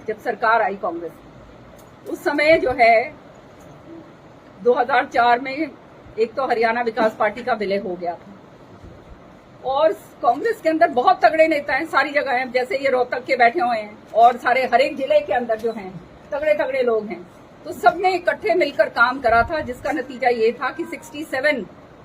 जब सरकार आई कांग्रेस, उस समय जो है 2004 में एक तो हरियाणा विकास पार्टी का विलय हो गया था और कांग्रेस के अंदर बहुत तगड़े नेता हैं, सारी जगह हैं, जैसे ये रोहतक के बैठे हुए हैं और सारे हर एक जिले के अंदर जो हैं तगड़े तगड़े लोग हैं। तो सबने इकट्ठे मिलकर काम करा था, जिसका नतीजा ये था कि 67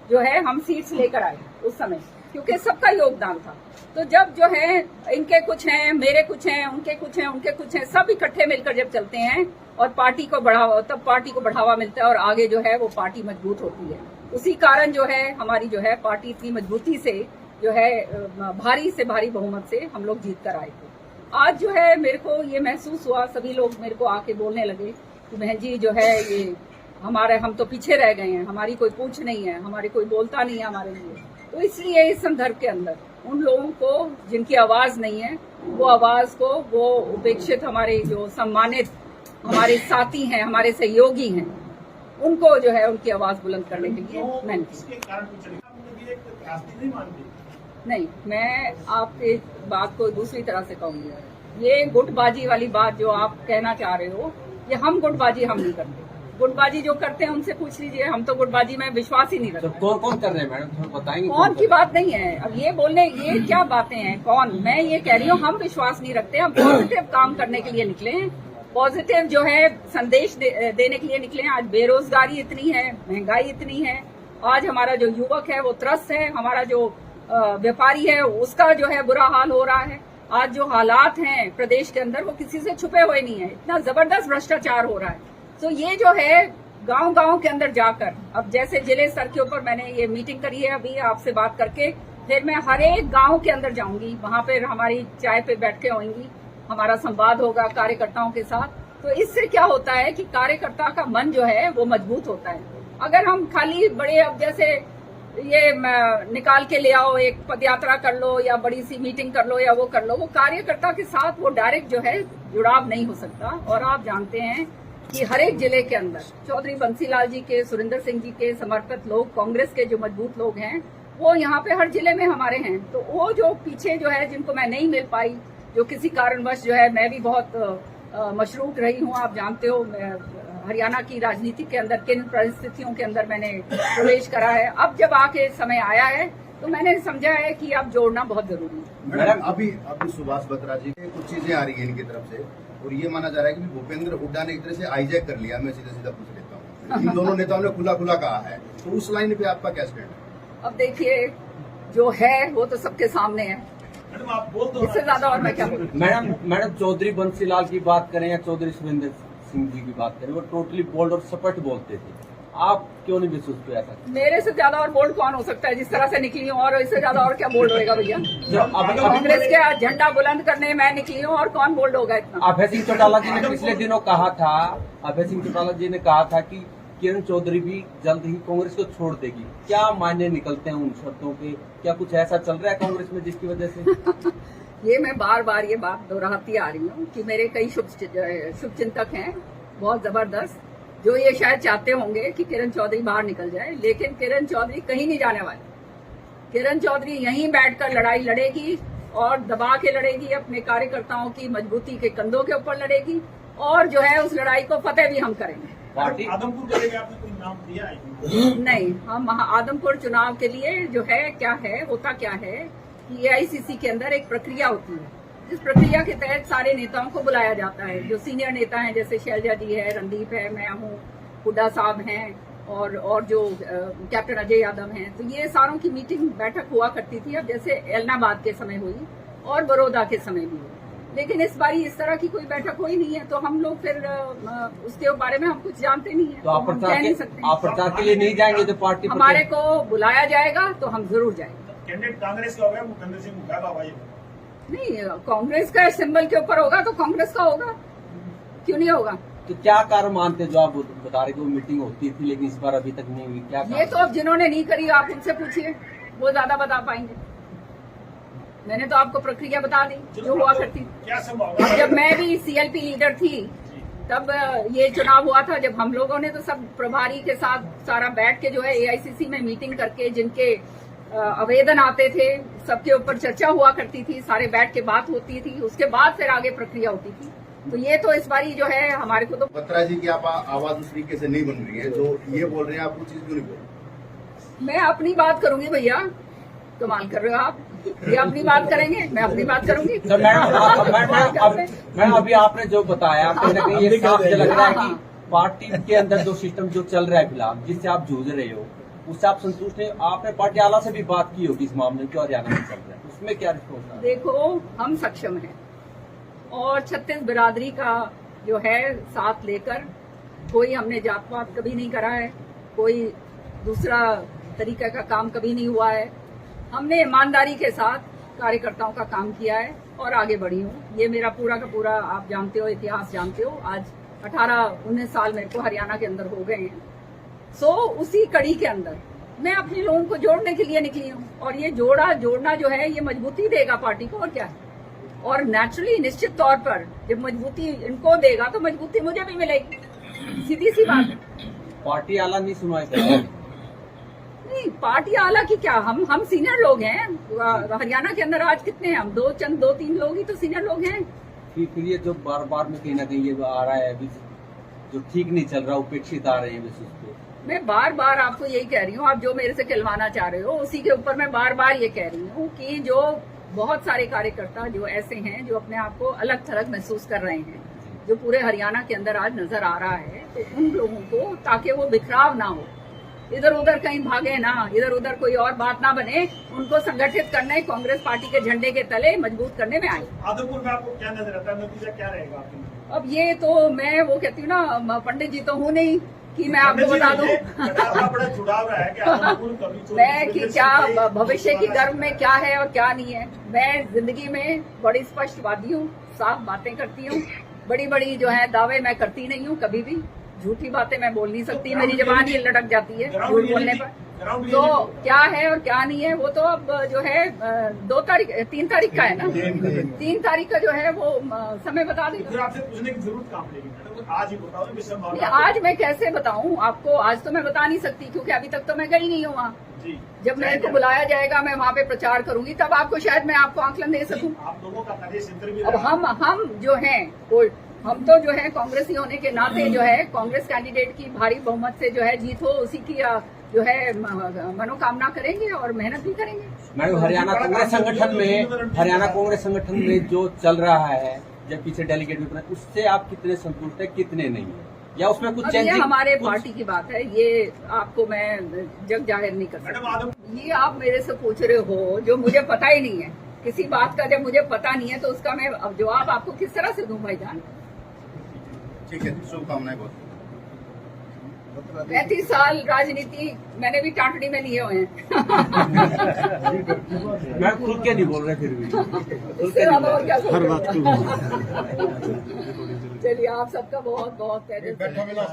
जो है हम सीट्स लेकर आए उस समय, क्योंकि सबका योगदान था। तो जब जो है इनके कुछ हैं, मेरे कुछ हैं, उनके कुछ हैं, उनके कुछ हैं, सब इकट्ठे मिलकर जब चलते हैं और पार्टी को बढ़ावा, तब पार्टी को बढ़ावा मिलता है और आगे जो है वो पार्टी मजबूत होती है। उसी कारण जो है हमारी जो है पार्टी इतनी मजबूती से जो है भारी से भारी बहुमत से हम लोग जीत कर आए थे। आज जो है मेरे को ये महसूस हुआ, सभी लोग मेरे को आके बोलने लगे कि बहन जी जो है ये हमारे, हम तो पीछे रह गए हैं, हमारी कोई पूछ नहीं है, हमारे कोई बोलता नहीं है हमारे लिए। तो इसलिए इस संदर्भ के अंदर उन लोगों को जिनकी आवाज नहीं है, वो आवाज को, वो उपेक्षित हमारे जो सम्मानित हमारे साथी हैं, हमारे सहयोगी हैं, उनको जो है उनकी आवाज बुलंद करने के लिए मैंने नहीं, मैं आपके बात को दूसरी तरह से कहूंगी। ये गुटबाजी वाली बात जो आप कहना चाह रहे हो, ये हम गुटबाजी हम नहीं करते। गुटबाजी जो करते हैं उनसे पूछ लीजिए, हम तो गुटबाजी में विश्वास ही नहीं रखते। तो कौन कर रहे हैं मैडम, थोड़ा बताएंगे? कौन की बात नहीं है, अब ये बोलने ये क्या बातें हैं, कौन? मैं ये कह रही हूँ हम विश्वास नहीं रखते, हम पॉजिटिव काम करने के लिए निकले हैं, पॉजिटिव जो है संदेश देने के लिए निकले हैं। आज बेरोजगारी इतनी है, महंगाई इतनी है, आज हमारा जो युवक है वो त्रस्त है, हमारा जो व्यापारी है उसका जो है बुरा हाल हो रहा है। आज जो हालात हैं प्रदेश के अंदर वो किसी से छुपे हुए नहीं है, इतना जबरदस्त भ्रष्टाचार हो रहा है। तो ये जो है गांव-गांव के अंदर जाकर, अब जैसे जिले स्तर के ऊपर मैंने ये मीटिंग करी है अभी आपसे बात करके, फिर मैं हर एक गांव के अंदर जाऊंगी, वहां पर हमारी चाय पे बैठ के होंगी, हमारा संवाद होगा कार्यकर्ताओं के साथ। तो इससे क्या होता है कि कार्यकर्ता का मन जो है वो मजबूत होता है। अगर हम खाली बड़े, अब जैसे ये निकाल के ले आओ, एक पदयात्रा कर लो या बड़ी सी मीटिंग कर लो या वो कर लो, वो कार्यकर्ता के साथ वो डायरेक्ट जो है जुड़ाव नहीं हो सकता। और आप जानते हैं कि हर एक जिले के अंदर चौधरी बंसीलाल जी के, सुरेंद्र सिंह जी के समर्पित लोग, कांग्रेस के जो मजबूत लोग हैं, वो यहाँ पे हर जिले में हमारे हैं। तो वो जो पीछे जो है जिनको मैं नहीं मिल पाई, जो किसी कारणवश जो है, मैं भी बहुत मशरूफ रही हूँ, आप जानते हो हरियाणा की राजनीति के अंदर किन परिस्थितियों के अंदर मैंने प्रवेश करा है। अब जब आके समय आया है तो मैंने समझा है कि अब जोड़ना बहुत जरूरी है। मैडम अभी सुभाष बत्रा जी की कुछ चीजें आ रही है इनकी तरफ से, और ये माना जा रहा है कि भूपेंद्र हुड्डा ने एक तरह से हाईजैक कर लिया। मैं सीधा सीधा पूछ लेता हूँ, इन दोनों नेताओं ने खुला खुला कहा है, तो उस लाइन पे आपका क्या स्टैंड है? अब देखिए जो है वो तो सबके सामने है, इससे ज्यादा और मैं क्या बोलूं। मैडम चौधरी बंसीलाल की बात करें या चौधरी सुरेंद्र सिंह जी की बात करें, वो टोटली बोल्ड और सपट बोलते थे, आप क्यों नहीं महसूस किया ऐसा? मेरे से ज्यादा और बोल्ड कौन हो सकता है? जिस तरह से निकली हूँ, और इससे ज्यादा और क्या बोल्ड होएगा भैया? कांग्रेस के झंडा बुलंद करने मैं निकली हूँ और कौन बोल्ड होगा इतना? अभय सिंह चौटाला जी ने पिछले दिनों कहा था, अभय सिंह चौटाला जी ने कहा था कि किरण चौधरी भी जल्द ही कांग्रेस को छोड़ देगी। क्या मायने निकलते हैं उन शर्तों के? क्या कुछ ऐसा चल रहा है कांग्रेस में जिसकी वजह से ये मैं बार बार ये बात दोहराती आ रही हूँ कि मेरे कई शुभचिंतक हैं बहुत जबरदस्त, जो ये शायद चाहते होंगे कि किरण चौधरी बाहर निकल जाए, लेकिन किरण चौधरी कहीं नहीं जाने वाली। किरण चौधरी यहीं बैठकर लड़ाई लड़ेगी और दबा के लड़ेगी, अपने कार्यकर्ताओं की मजबूती के कंधों के ऊपर लड़ेगी, और जो है उस लड़ाई को फतेह भी हम करेंगे। पार्टी आदमपुर के लिए आपने कोई नाम दिया है? नहीं, हम आदमपुर चुनाव के लिए जो है क्या है, होता क्या है कि AICC के अंदर एक प्रक्रिया होती है, जिस प्रक्रिया के तहत सारे नेताओं को बुलाया जाता है। जो सीनियर नेता हैं जैसे शैलजा जी है, रणदीप है, मैं हूँ, हुड्डा साहब हैं, और जो कैप्टन अजय यादव हैं, तो ये सारों की मीटिंग बैठक हुआ करती थी। अब जैसे एलनाबाद के समय हुई और बड़ौदा के समय भी हुई, लेकिन इस बारी इस तरह की कोई बैठक हुई नहीं है। तो हम लोग फिर उसके बारे में हम कुछ जानते नहीं है, तो आप प्रचार के लिए नहीं जाएंगे? तो पार्टी हमारे को बुलाया जाएगा तो हम जरूर जाएंगे। कैंडिडेट कांग्रेस का होगा, भूपेंद्र सिंह हुड्डा का होगा? नहीं, कांग्रेस का सिंबल के ऊपर होगा तो कांग्रेस का होगा, क्यों नहीं होगा? तो क्या कारण मानते जो आप बता रहे कि वो मीटिंग होती थी लेकिन इस बार अभी तक नहीं हुई? क्या ये तो अब जिन्होंने नहीं करी आप उनसे पूछिए, वो ज्यादा बता पाएंगे। मैंने तो आपको प्रक्रिया बता दी जो हुआ करती। क्या संभव? जब मैं भी CLP लीडर थी तब ये चुनाव हुआ था, जब हम लोगों ने तो सब प्रभारी के साथ सारा बैठ के जो है AICC में मीटिंग करके जिनके आवेदन आते थे सबके ऊपर चर्चा हुआ करती थी, सारे बैठ के बात होती थी, उसके बाद फिर आगे प्रक्रिया होती थी। तो ये तो इस बारी जो है हमारे को तो बत्रा जी की आप आवाज उस तरीके से नहीं बन रही है, जो ये बोल रहे हैं आप वो चीज क्यों नहीं बोल रहे? मैं अपनी बात करूंगी भैया, कमाल कर रहे हो आप। ये अपनी बात करेंगे, मैं अपनी बात करूंगी। तो मैडम अभी आपने जो बताया कहीं ना कहीं ये साफ लग रहा है कि पार्टी के अंदर जो सिस्टम जो चल रहा है फिलहाल, जिससे आप जूझ रहे हो, उससे आप संतुष्ट नहीं। आपने पार्टी आला से भी बात की होगी इस मामले में, हरियाणा में चल रहा है, उसमें क्या रिस्पॉन्स है? देखो, हम सक्षम हैं और 36 बिरादरी का जो है साथ लेकर, कोई हमने जात पात कभी नहीं करा है, कोई दूसरा तरीके का काम कभी नहीं हुआ है। हमने ईमानदारी के साथ कार्यकर्ताओं का काम किया है और आगे बढ़ी हूँ। ये मेरा पूरा का पूरा आप जानते हो, इतिहास जानते हो। आज 18-19 साल मेरे को हरियाणा के अंदर हो गए हैं। सो उसी कड़ी के अंदर मैं अपने लोगों को जोड़ने के लिए निकली हूँ और ये जोड़ना जो है ये मजबूती देगा पार्टी को, और क्या है। और नेचुरली निश्चित तौर पर जब मजबूती इनको देगा तो मजबूती मुझे भी मिलेगी, सीधी सी बात है। पार्टी आला नहीं सुनवाई नहीं, पार्टी आला की क्या, हम सीनियर लोग हैं हरियाणा के अंदर। आज कितने हैं हम? 2-3 लोग ही तो सीनियर लोग हैं। फिर ये जो बार बार में कहीं ना कहीं ये आ रहा है अभी जो ठीक नहीं चल रहा, उपेक्षित आ रहे हैं विशेष पे। मैं बार बार आपको यही कह रही हूँ, आप जो मेरे से खिलवाना चाह रहे हो उसी के ऊपर मैं बार बार ये कह रही हूँ कि जो बहुत सारे कार्यकर्ता जो ऐसे हैं जो अपने आप को अलग थलग महसूस कर रहे हैं, जो पूरे हरियाणा के अंदर आज नजर आ रहा है, तो उन लोगों को, ताकि वो बिखराव ना हो, इधर उधर कहीं भागे ना, इधर उधर कोई और बात ना बने, उनको संगठित करने, कांग्रेस पार्टी के झंडे के तले मजबूत करने में आई। आदमपुर में आपको क्या नजर आता है, नतीजा क्या रहेगा आपके? अब ये तो मैं वो कहती हूँ ना, पंडित जी तो हूँ नहीं कि मैं आपको बता दूं बड़ा जुड़ाव रहा है कि आदमपुर कभी मैं कि क्या भविष्य की गर्भ में क्या है और क्या नहीं है। मैं जिंदगी में बड़ी स्पष्टवादी हूँ, साफ बातें करती हूँ, बड़ी बड़ी जो है दावे मैं करती नहीं हूँ, कभी भी झूठी बातें मैं बोल नहीं सकती, मेरी जबान ही लटक जाती है झूठ बोलने पर। तो क्या है और क्या नहीं है वो तो अब जो है 3 तारीख का है ना, 3 तारीख का जो है वो समय बता देगा। आपसे पूछने की जरूरत कहाँ पड़ेगी? आज ही बताओ। आज मैं कैसे बताऊं आपको? आज तो मैं बता नहीं सकती क्योंकि अभी तक तो मैं गई नहीं हूँ वहाँ। जब मेरे को बुलाया जाएगा मैं वहाँ पे प्रचार करूंगी, तब आपको शायद मैं आपको आकलन दे सकूं। आप लोगों का इंटरव्यू। अब हम जो हैं, हम तो जो है कांग्रेसी होने के नाते जो है कांग्रेस कैंडिडेट की भारी बहुमत से जो है जीत हो, उसी की जो है मनोकामना करेंगे और मेहनत भी करेंगे। मैडम, हरियाणा कांग्रेस संगठन में जो चल रहा है, जब पीछे डेलीगेट भी बना, उससे आप कितने संतुष्ट है, कितने नहीं है, या उसमें कुछ चेंज? ये हमारे पार्टी की बात है, ये आपको मैं जग जाहिर नहीं कर सकती। ये आप मेरे से पूछ रहे हो जो मुझे पता ही नहीं है। किसी बात का जब मुझे पता नहीं है तो उसका मैं अब जवाब आपको किस तरह से दूं भाईजान? ठीक है, शुभकामनाएं बहुत। 35 साल राजनीति मैंने भी टाटड़ी में लिए हुए हैं। मैं खुल के नहीं बोल रहे फिर भी। इससे ज्यादा और क्या हर बात को। चलिए, आप सबका बहुत बहुत बैठा मिला